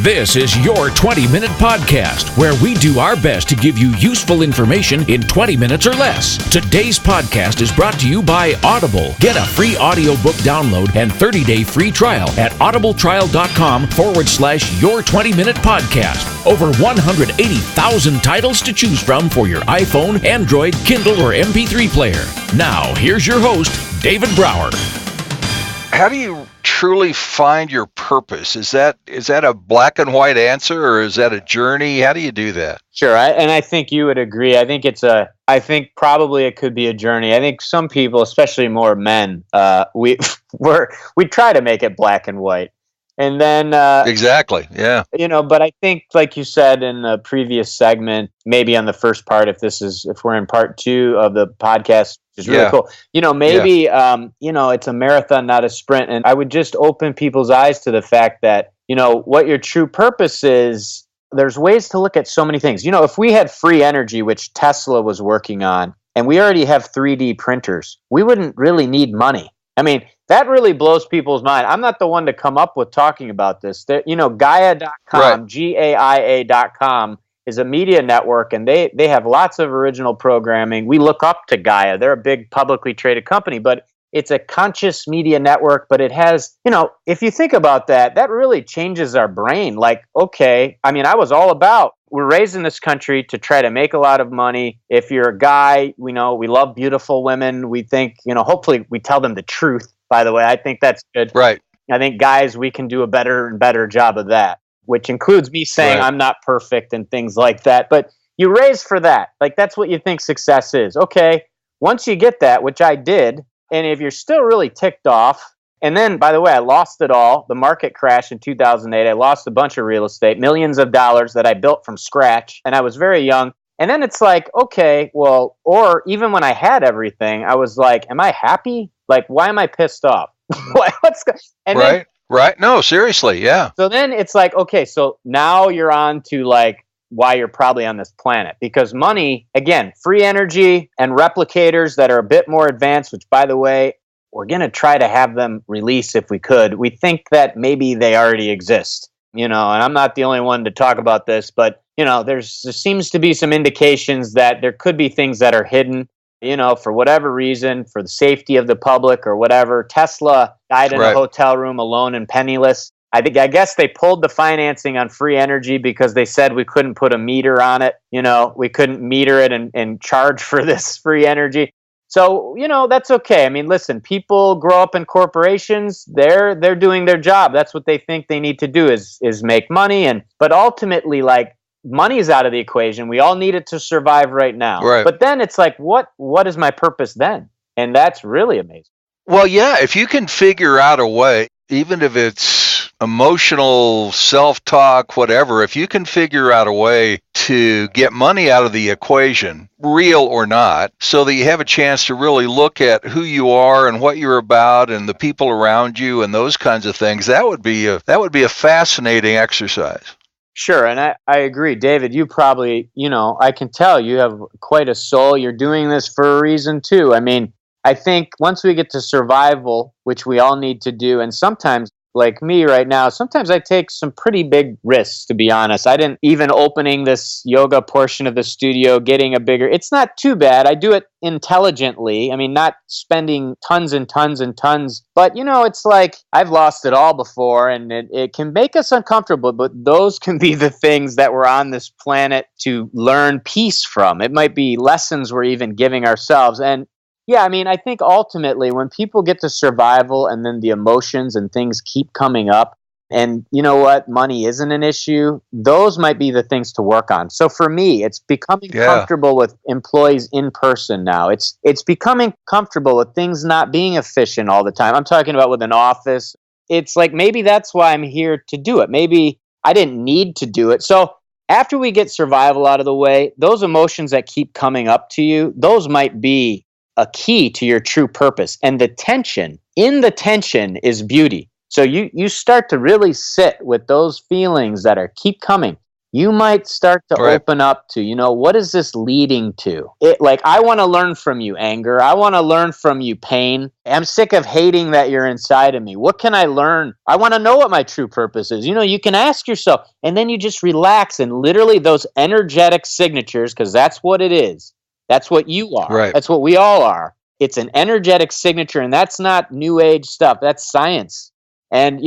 This is your 20-minute podcast, where we do our best to give you useful information in 20 minutes or less. Today's podcast is brought to you by Audible. Get a free audiobook download and 30-day free trial at audibletrial.com/your 20-minute podcast. Over 180,000 titles to choose from for your iPhone, Android, Kindle, or MP3 player. Now, here's your host, David Brower. How do you truly find your purpose? Is that a black and white answer, or is that a journey? How do you do that? Sure, and I think you would agree. I think probably it could be a journey. I think some people, especially more men, we try to make it black and white, and then exactly, yeah. But I think, like you said in the previous segment, maybe on the first part, if we're in part 2 of the podcast, which is really cool. Maybe it's a marathon, not a sprint. And I would just open people's eyes to the fact that, what your true purpose is. There's ways to look at so many things. If we had free energy, which Tesla was working on, and we already have 3D printers, we wouldn't really need money. I mean, that really blows people's mind. I'm not the one to come up with talking about this. Gaia.com, right. GAIA.com is a media network, and they have lots of original programming. We look up to Gaia. They're a big publicly traded company, but it's a conscious media network. But it has, if you think about that, that really changes our brain. Like, okay, I mean, I was all about, we're raised in this country to try to make a lot of money. If you're a guy, we love beautiful women. We think, hopefully we tell them the truth, by the way. I think that's good. Right. I think guys, we can do a better and better job of that, which includes me saying I'm not perfect and things like that. But you raise for that. Like, that's what you think success is. Okay, once you get that, which I did, and if you're still really ticked off, and then, by the way, I lost it all. The market crashed in 2008. I lost a bunch of real estate, millions of dollars that I built from scratch, and I was very young. And then it's like, okay, well, or even when I had everything, I was like, am I happy? Like, why am I pissed off? Right. No, seriously. Yeah. So then it's like, okay, so now you're on to like why you're probably on this planet, because money, again, free energy and replicators that are a bit more advanced, which, by the way, we're going to try to have them release if we could. We think that maybe they already exist, and I'm not the only one to talk about this, but there seems to be some indications that there could be things that are hidden, for whatever reason, for the safety of the public or whatever. Tesla died in a hotel room alone and penniless. I guess they pulled the financing on free energy because they said we couldn't put a meter on it. We couldn't meter it and charge for this free energy. So, that's okay. I mean, listen, people grow up in corporations. They're doing their job. That's what they think they need to do is make money. But ultimately, like, money is out of the equation. We all need it to survive right now. Right. But then it's like, what is my purpose then? And that's really amazing. Well, yeah, if you can figure out a way, even if it's emotional, self-talk, whatever, if you can figure out a way to get money out of the equation, real or not, so that you have a chance to really look at who you are and what you're about and the people around you and those kinds of things, that would be a fascinating exercise. Sure, and I agree. David, you probably, I can tell you have quite a soul. You're doing this for a reason, too. I mean, I think once we get to survival, which we all need to do, and sometimes, like me right now, sometimes I take some pretty big risks, to be honest. I didn't even opening this yoga portion of the studio, getting a bigger, it's not too bad. I do it intelligently. I mean, not spending tons and tons and tons. But, it's like I've lost it all before, and it can make us uncomfortable. But those can be the things that we're on this planet to learn peace from. It might be lessons we're even giving ourselves. And yeah, I mean, I think ultimately when people get to survival and then the emotions and things keep coming up, and you know what, money isn't an issue, those might be the things to work on. So for me, it's becoming comfortable with employees in person now. It's becoming comfortable with things not being efficient all the time. I'm talking about with an office. It's like maybe that's why I'm here to do it. Maybe I didn't need to do it. So after we get survival out of the way, those emotions that keep coming up to you, those might be a key to your true purpose. And the tension is beauty. So you start to really sit with those feelings that keep coming. you might start to open up to, what is this leading to? I want to learn from you, anger. I want to learn from you, pain. I'm sick of hating that you're inside of me. What can I learn? I want to know what my true purpose is. You can ask yourself, and then you just relax, and literally those energetic signatures, because that's what it is. That's what you are. Right. That's what we all are. It's an energetic signature, and that's not new age stuff. That's science. And,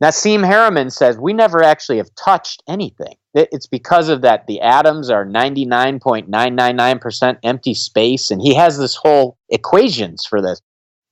Nassim Harriman says we never actually have touched anything. It's because of that. The atoms are 99.999% empty space. And he has this whole equations for this.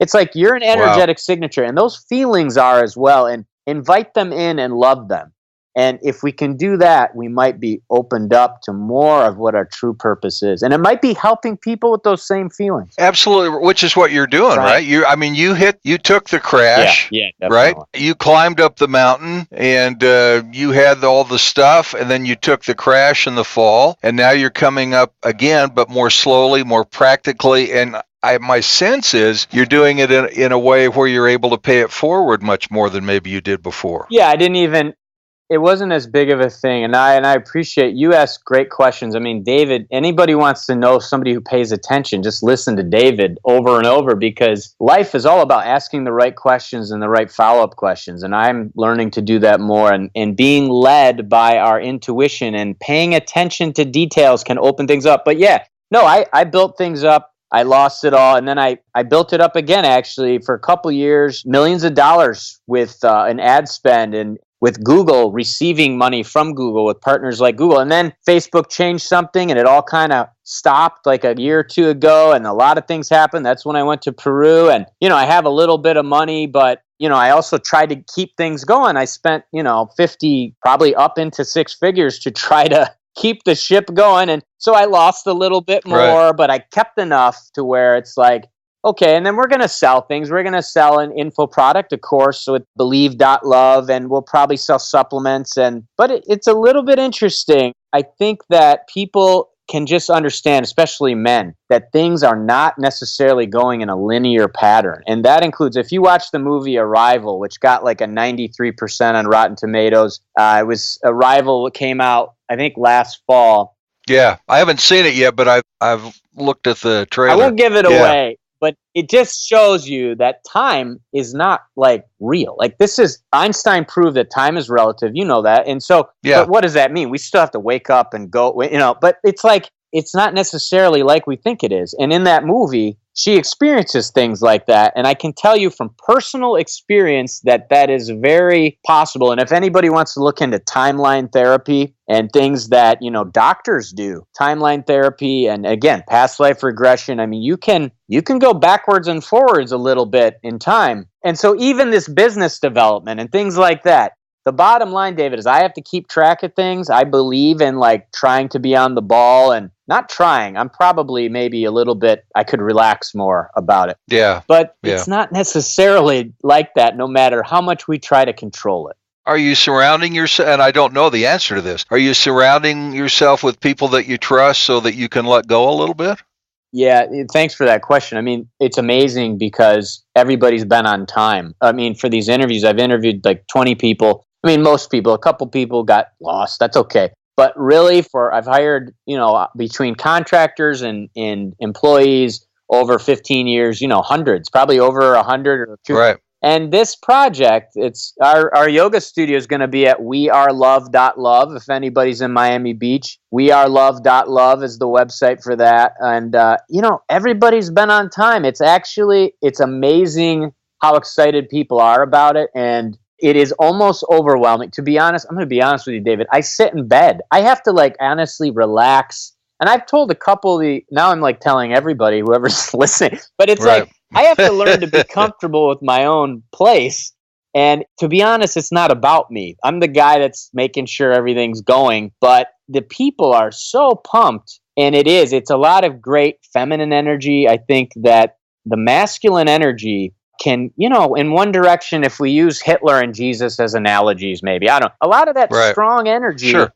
It's like you're an energetic signature, and those feelings are as well. And invite them in and love them. And if we can do that, we might be opened up to more of what our true purpose is. And it might be helping people with those same feelings. Absolutely, which is what you're doing, right? You took the crash, right? You climbed up the mountain, and you had all the stuff, and then you took the crash and the fall, and now you're coming up again, but more slowly, more practically, and my sense is you're doing it in a way where you're able to pay it forward much more than maybe you did before. Yeah, it wasn't as big of a thing, and I appreciate you ask great questions. I mean, David, anybody wants to know somebody who pays attention, just listen to David over and over, because life is all about asking the right questions and the right follow-up questions, and I'm learning to do that more, and being led by our intuition and paying attention to details can open things up. But I built things up. I lost it all, and then I built it up again, actually, for a couple years, millions of dollars with an ad spend, and with Google, receiving money from Google with partners like Google. And then Facebook changed something, and it all kind of stopped like a year or two ago, and a lot of things happened. That's when I went to Peru, and I have a little bit of money, but I also tried to keep things going. I spent 50, probably up into six figures to try to keep the ship going, and so I lost a little bit more, but I kept enough to where it's like, okay, and then we're going to sell things. We're going to sell an info product, of course, so it's believe.love, and we'll probably sell supplements. But it's a little bit interesting. I think that people can just understand, especially men, that things are not necessarily going in a linear pattern. And that includes, if you watch the movie Arrival, which got like a 93% on Rotten Tomatoes, it was Arrival that came out, I think, last fall. Yeah, I haven't seen it yet, but I've looked at the trailer. I won't give it away. But it just shows you that time is not like real. Like Einstein proved that time is relative. You know that. And so, but what does that mean? We still have to wake up and go, but it's like, it's not necessarily like we think it is. And in that movie, she experiences things like that. And I can tell you from personal experience that is very possible. And if anybody wants to look into timeline therapy and things that, doctors do, timeline therapy, and again, past life regression, I mean, you can go backwards and forwards a little bit in time. And so even this business development and things like that, the bottom line, David, is I have to keep track of things. I believe in trying to be on the ball, and not trying. I'm probably maybe a little bit, I could relax more about it. Yeah. But it's not necessarily like that, no matter how much we try to control it. Are you surrounding yourself, and I don't know the answer to this, are you surrounding yourself with people that you trust so that you can let go a little bit? Yeah, thanks for that question. I mean, it's amazing because everybody's been on time. I mean, for these interviews, I've interviewed like 20 people. I mean, most people, a couple people got lost. That's okay. But really, I've hired, between contractors and employees over 15 years, hundreds, probably over 100 or 200. Right. And this project, it's our yoga studio is going to be at wearelove.love. If anybody's in Miami Beach, wearelove.love is the website for that. And, everybody's been on time. It's amazing how excited people are about it. And it is almost overwhelming. To be honest, I'm going to be honest with you, David. I sit in bed. I have to honestly relax. And I've told a couple now I'm telling everybody, whoever's listening, but it's I have to learn to be comfortable with my own place. And to be honest, it's not about me. I'm the guy that's making sure everything's going, but the people are so pumped. And it's a lot of great feminine energy. I think that the masculine energy can, in one direction, if we use Hitler and Jesus as analogies, maybe, I don't know, a lot of that strong energy, sure.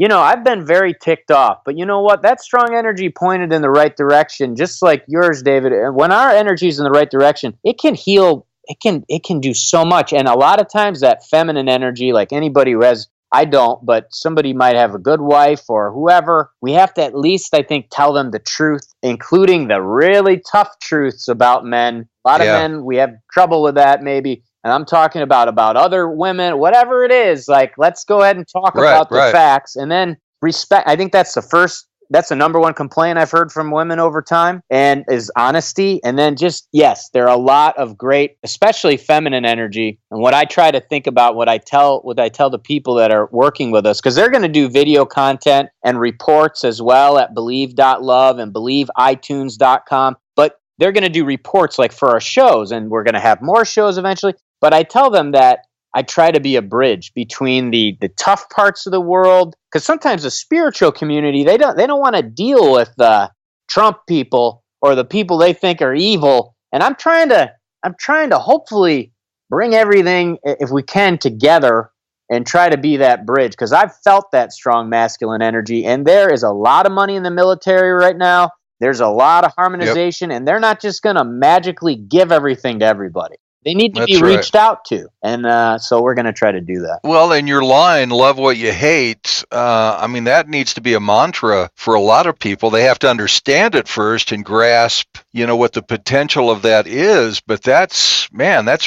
I've been very ticked off, but you know what? That strong energy pointed in the right direction, just like yours, David. And when our energy is in the right direction, it can heal. It can do so much. And a lot of times that feminine energy, like anybody who has I don't, but somebody might have a good wife or whoever. We have to at least, I think, tell them the truth, including the really tough truths about men. A lot of men, we have trouble with that maybe. And I'm talking about other women, whatever it is. Like, let's go ahead and talk about the facts, and then respect. I think that's the number one complaint I've heard from women over time, and is honesty. And then just, yes, there are a lot of great, especially feminine energy. And what I try to think about, what I tell the people that are working with us, because they're going to do video content and reports as well at believe.love and believeitunes.com. But they're going to do reports like for our shows, and we're going to have more shows eventually. But I tell them that I try to be a bridge between the tough parts of the world, because sometimes the spiritual community, they don't want to deal with the Trump people or the people they think are evil. And I'm trying to hopefully bring everything, if we can, together and try to be that bridge, because I've felt that strong masculine energy, and there is a lot of money in the military right now. There's a lot of harmonization, and they're not just going to magically give everything to everybody. They need to be reached out to. And so we're going to try to do that. Well, in your line, love what you hate, that needs to be a mantra for a lot of people. They have to understand it first and grasp, what the potential of that is. But that's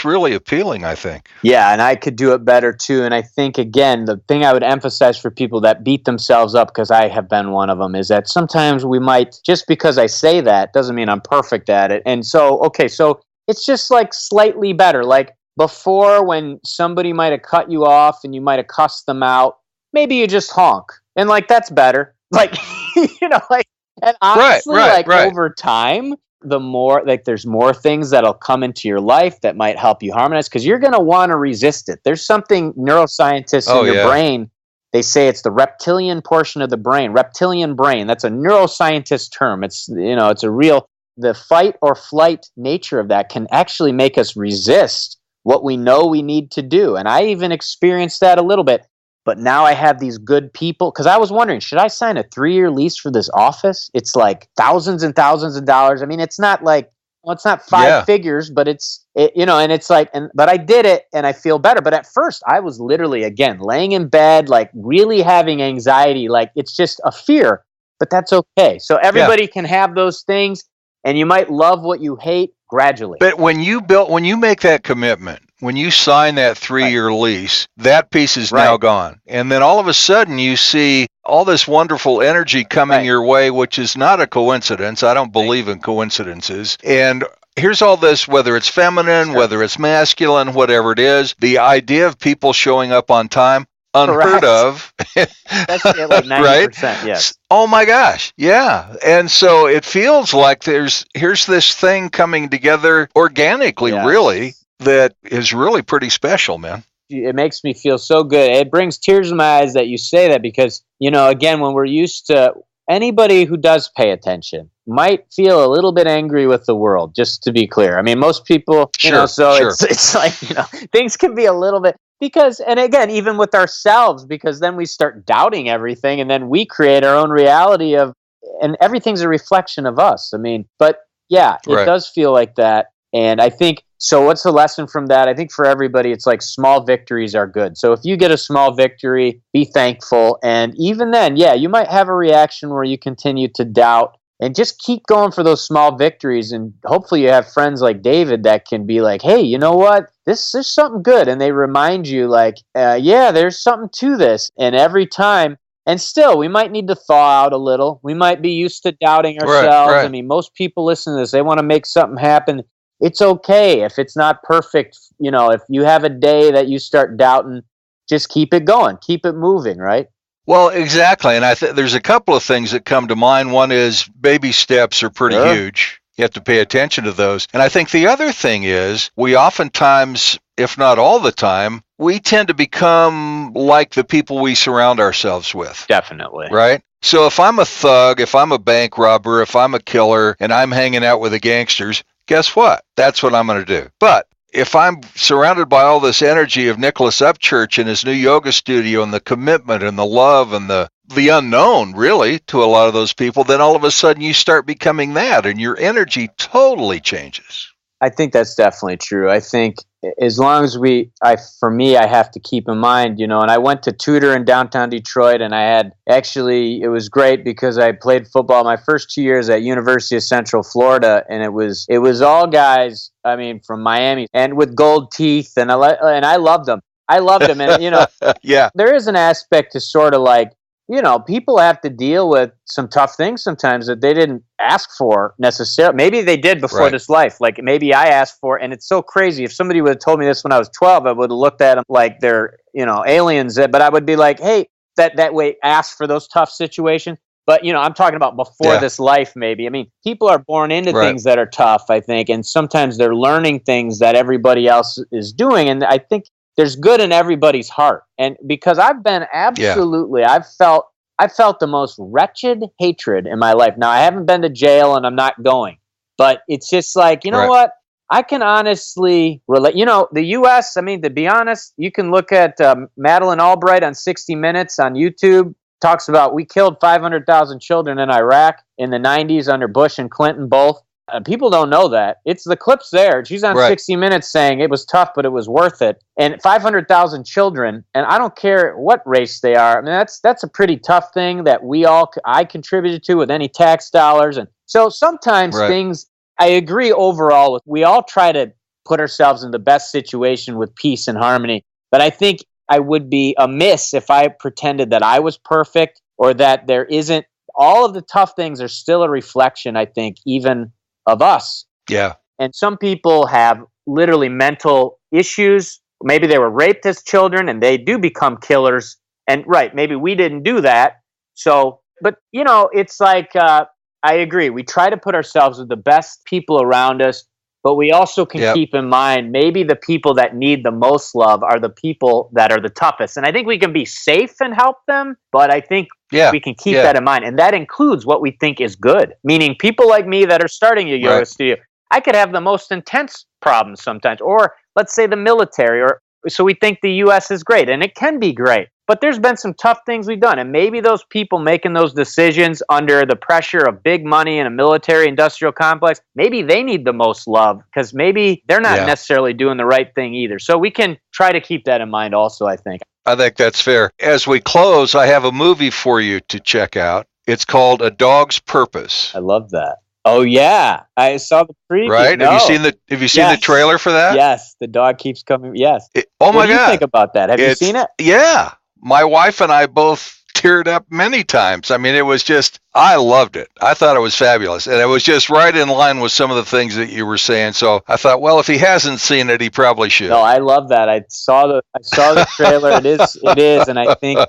really appealing, I think. Yeah, and I could do it better too. And I think, again, the thing I would emphasize for people that beat themselves up, because I have been one of them, is that sometimes we might, just because I say that doesn't mean I'm perfect at it. And so, so it's just like slightly better. Like before, when somebody might have cut you off and you might have cussed them out, maybe you just honk. And like, that's better. Like, and honestly, over time, the more, like, there's more things that'll come into your life that might help you harmonize, because you're going to want to resist it. There's something neuroscientists in your brain, they say it's the reptilian portion of the brain, reptilian brain. That's a neuroscientist term. It's, it's a real, the fight or flight nature of that can actually make us resist what we know we need to do. And I even experienced that a little bit. But now I have these good people, because I was wondering, should I sign a 3-year lease for this office? It's like thousands and thousands of dollars. I mean, it's not like, it's not five figures, but and it's like, but I did it and I feel better. But at first I was literally, again, laying in bed, like really having anxiety, like it's just a fear, but that's okay. So everybody can have those things. And you might love what you hate gradually. But when you make that commitment, when you sign that 3-year lease, that piece is now gone. And then all of a sudden you see all this wonderful energy coming your way, which is not a coincidence. I don't believe in coincidences. And here's all this, whether it's feminine, whether it's masculine, whatever it is, the idea of people showing up on time, unheard of. That's like 90%, yes. Oh my gosh, yeah. And so it feels like here's this thing coming together organically, really, that is really pretty special, man. It makes me feel so good. It brings tears to my eyes that you say that, because, again, when we're used to, anybody who does pay attention might feel a little bit angry with the world, just to be clear. I mean, most people, it's like, things can be a little bit, because, and again, even with ourselves, because then we start doubting everything, and then we create our own reality and everything's a reflection of us. I mean, but it does feel like that. And I think, so what's the lesson from that? I think for everybody, it's like small victories are good. So if you get a small victory, be thankful. And even then, you might have a reaction where you continue to doubt, and just keep going for those small victories. And hopefully you have friends like David that can be like, hey, you know what? There's something good. And they remind you like, there's something to this. And every time, and still, we might need to thaw out a little. We might be used to doubting ourselves. I mean, most people listen to this, they want to make something happen. It's okay if it's not perfect. If you have a day that you start doubting, just keep it going, keep it moving, right? Well, exactly. And I think there's a couple of things that come to mind. One is baby steps are pretty huge. You have to pay attention to those. And I think the other thing is we oftentimes, if not all the time, we tend to become like the people we surround ourselves with. Definitely. Right? So if I'm a thug, if I'm a bank robber, if I'm a killer, and I'm hanging out with the gangsters, guess what? That's what I'm going to do. But if I'm surrounded by all this energy of Nicholas Upchurch and his new yoga studio and the commitment and the love and the unknown, really, to a lot of those people, then all of a sudden you start becoming that and your energy totally changes. I think that's definitely true. I think as long as for me, I have to keep in mind, and I went to tutor in downtown Detroit, and it was great because I played football my first 2 years at University of Central Florida, and it was all guys, from Miami and with gold teeth, and I loved them. And yeah. There is an aspect to sort of like, people have to deal with some tough things sometimes that they didn't ask for necessarily. Maybe they did before this life. Like maybe I asked for, and it's so crazy. If somebody would have told me this when I was 12, I would have looked at them like they're, aliens. But I would be like, hey, that way ask for those tough situations. But, I'm talking about before this life, maybe. People are born into things that are tough, I think. And sometimes they're learning things that everybody else is doing. And I think there's good in everybody's heart. And because I've been I've felt the most wretched hatred in my life. Now, I haven't been to jail and I'm not going, but it's just like, you know what? I can honestly relate. The U.S., to be honest, you can look at Madeleine Albright on 60 Minutes on YouTube, talks about we killed 500,000 children in Iraq in the 90s under Bush and Clinton both. People don't know that. It's the clips there. She's on 60 Minutes saying it was tough, but it was worth it. And 500,000 children, and I don't care what race they are. That's a pretty tough thing that I contributed to with any tax dollars. And so sometimes things, I agree overall with, we all try to put ourselves in the best situation with peace and harmony. But I think I would be amiss if I pretended that I was perfect or that there isn't. All of the tough things are still a reflection, I think, even of us. Yeah. And some people have literally mental issues. Maybe they were raped as children and they do become killers. And maybe we didn't do that. So, but it's like, I agree. We try to put ourselves with the best people around us, but we also can keep in mind maybe the people that need the most love are the people that are the toughest. And I think we can be safe and help them, but I think we can keep that in mind. And that includes what we think is good, meaning people like me that are starting a yoga studio. I could have the most intense problems sometimes, or let's say the military, so we think the U.S. is great, and it can be great. But there's been some tough things we've done. And maybe those people making those decisions under the pressure of big money and a military industrial complex, maybe they need the most love because maybe they're not necessarily doing the right thing either. So we can try to keep that in mind also, I think. I think that's fair. As we close, I have a movie for you to check out. It's called A Dog's Purpose. I love that. Oh yeah, I saw the preview. Right? No. Have you seen the trailer for that? Yes, the dog keeps coming. Yes. My God! What do you think about that? Have you seen it? Yeah, my wife and I both teared up many times. It was just, I loved it. I thought it was fabulous. And it was just right in line with some of the things that you were saying. So I thought, well, if he hasn't seen it, he probably should. No, I love that. I saw the trailer. It is. And I think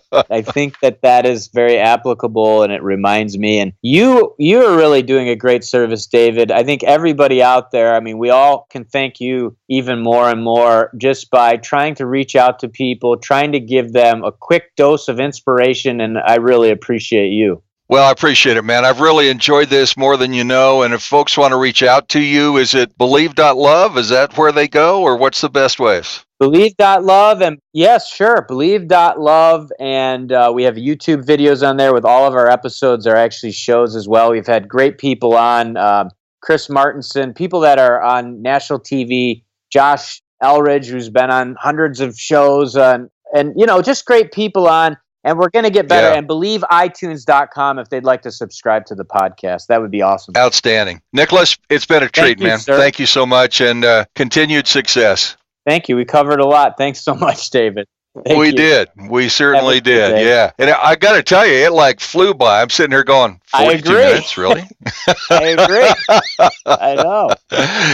that is very applicable and it reminds me. And you are really doing a great service, David. I think everybody out there, we all can thank you even more and more just by trying to reach out to people, trying to give them a quick dose of inspiration. And I really appreciate you. Well, I appreciate it, man. I've really enjoyed this more than you know. And if folks want to reach out to you, is it believe.love? Is that where they go, or what's the best ways? Believe.love, and yes, sure, believe.love. And we have YouTube videos on there with all of our episodes are actually shows as well. We've had great people on, Chris Martinson, people that are on national TV, Josh Elridge, who's been on hundreds of shows, and just great people on. And we're going to get better. And BelieveITunes.com if they'd like to subscribe to the podcast. That would be awesome. Outstanding. Nicholas, it's been a treat, man. Sir. Thank you so much, and continued success. Thank you. We covered a lot. Thanks so much, David. We did. We certainly did. Yeah. And I got to tell you, it flew by. I'm sitting here going, 42 minutes, really? I agree. I know.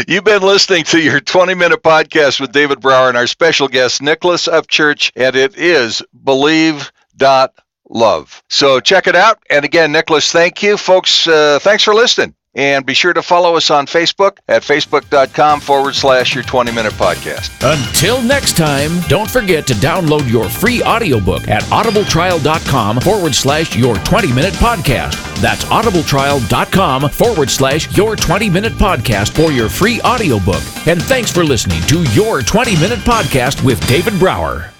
You've been listening to your 20-minute podcast with David Brower and our special guest, Nicholas Upchurch, and it is Believe.love. So check it out. And again, Nicholas, thank you. Folks, thanks for listening. And be sure to follow us on Facebook at facebook.com/your 20-minute podcast. Until next time, don't forget to download your free audiobook at audibletrial.com/your 20-minute podcast. That's audibletrial.com/your 20-minute podcast for your free audiobook. And thanks for listening to your 20-minute podcast with David Brower.